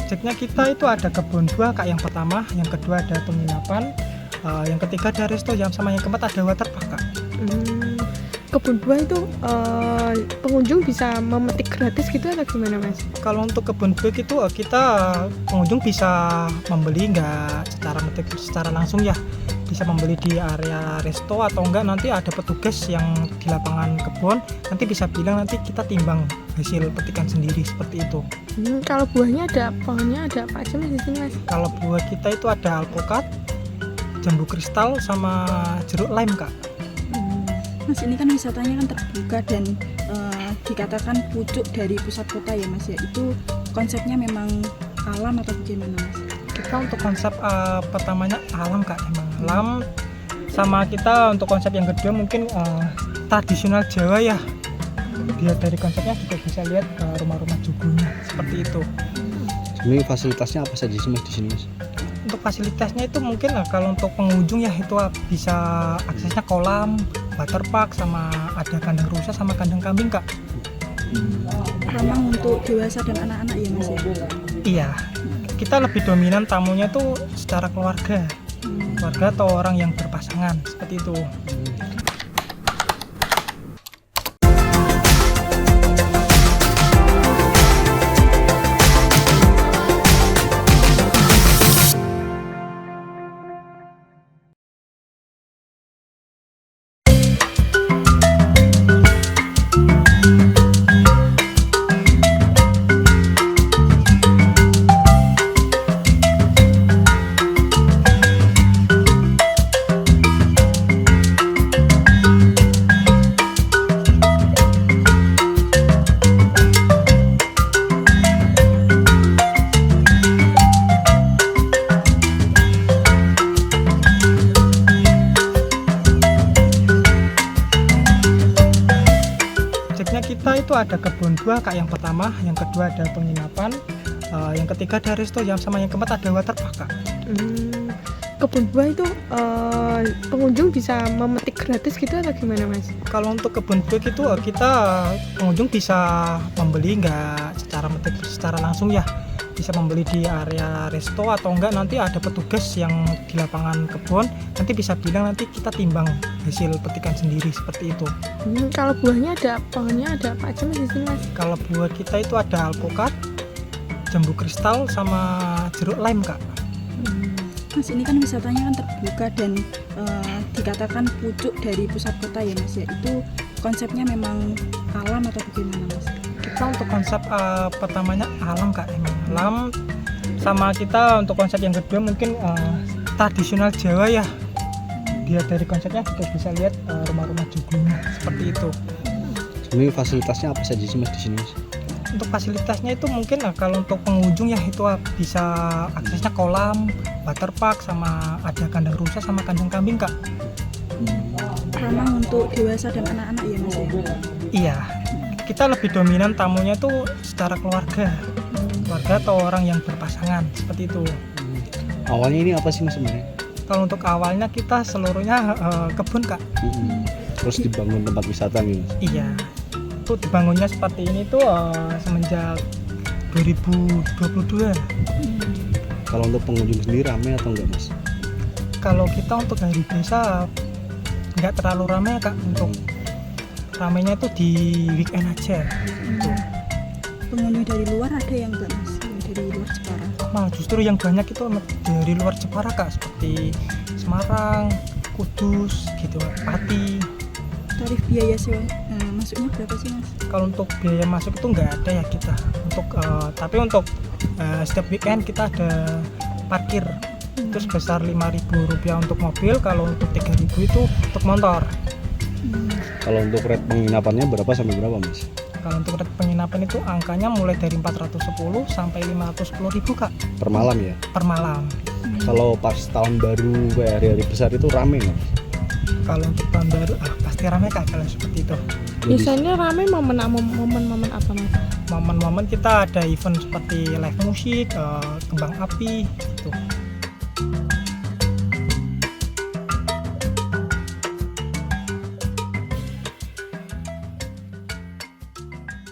Objeknya kita itu ada kebun buah kak, yang pertama, yang kedua ada penginapan, yang ketiga ada resto jam, sama yang keempat ada waterpark kak. Kebun buah itu pengunjung bisa memetik gratis gitu atau gimana mas? Kalau untuk kebun buah itu kita pengunjung bisa membeli, nggak secara metik secara langsung ya, bisa membeli di area resto, atau enggak nanti ada petugas yang di lapangan kebun, nanti bisa bilang, nanti kita timbang hasil petikan sendiri seperti itu. Kalau buahnya ada, pohonnya ada apa aja mas di sini mas? Kalau buah kita itu ada alpukat, jambu kristal, sama jeruk lime kak. Mas, ini kan wisatanya kan terbuka dan dikatakan pucuk dari pusat kota ya mas ya, itu konsepnya memang alam atau bagaimana mas? Kita untuk konsep pertamanya alam kak, emang alam, sama kita untuk konsep yang kedua mungkin tradisional Jawa ya. Dia dari konsepnya juga bisa lihat rumah-rumah jugunya seperti itu. Ini fasilitasnya apa saja sih mas di sini mas? Untuk fasilitasnya itu mungkin kalau untuk pengunjung ya itu bisa aksesnya kolam, waterpark, sama ada kandang rusa sama kandang kambing kak. Ramah untuk dewasa dan anak-anak ya mas ya? Iya, kita lebih dominan tamunya tuh secara keluarga, keluarga atau orang yang berpasangan seperti itu. Kita itu ada kebun buah kak, yang pertama, yang kedua ada penginapan, yang ketiga ada resto jam, sama yang keempat ada waterpark kak. Kebun buah itu pengunjung bisa memetik gratis gitu atau gimana mas? Kalau untuk kebun buah itu kita pengunjung bisa membeli, nggak secara metik secara langsung ya, bisa membeli di area resto, atau enggak nanti ada petugas yang di lapangan kebun, nanti bisa bilang, nanti kita timbang hasil petikan sendiri seperti itu. Kalau buahnya ada, pohonnya ada apa aja mas di sini mas? Kalau buah kita itu ada alpukat, jambu kristal, sama jeruk lime kak. Mas, ini kan wisatanya kan terbuka dan dikatakan pucuk dari pusat kota ya mas ya, itu konsepnya memang alam atau bagaimana mas? Kita untuk konsep pertamanya alam kak, emang alam, sama kita untuk konsep yang kedua mungkin tradisional Jawa ya. Dia dari konsepnya juga bisa lihat rumah-rumah jugunya seperti itu. Ini fasilitasnya apa saja sih mas di sini mas? Untuk fasilitasnya itu mungkin kalau untuk pengunjung ya itu bisa aksesnya kolam, waterpark, sama ada kandang rusa sama kandang kambing kak. Ramah untuk dewasa dan anak-anak ya mas ya? Iya, kita lebih dominan tamunya tuh secara keluarga, keluarga atau orang yang berpasangan seperti itu. Awalnya ini apa sih mas sebenarnya? Kalau untuk awalnya kita seluruhnya kebun kak. Terus dibangun tempat wisata nih mas? Iya, itu dibangunnya seperti ini tuh semenjak 2022. Kalau untuk pengunjung sendiri ramai atau enggak mas? Kalau kita untuk hari biasa nggak terlalu ramai kak, untuk ramainya tuh di weekend aja. Gitu. Pengunjung dari luar ada yang enggak mas? Yang dari luar Jepara? Malah justru yang banyak itu dari luar Jepara kak, seperti Semarang, Kudus, gitu, Pati. Tarif biaya sewa masuknya berapa sih mas? Kalau untuk biaya masuk itu nggak ada ya kita. Untuk tapi untuk setiap weekend kita ada parkir. Itu sebesar Rp5.000 untuk mobil, kalau untuk Rp3.000 itu untuk motor. Kalau untuk rate penginapannya berapa sampai berapa mas? Kalau untuk rate penginapan itu angkanya mulai dari 410 sampai 510.000 kak Per malam ya? per malam. Kalau pas tahun baru kayak hari-hari besar itu rame nggak mas? Kalau untuk tahun baru pasti ramai kak kalau seperti itu. Biasanya rame momen apa mas? Momen-momen kita ada event seperti live musik, kembang api gitu.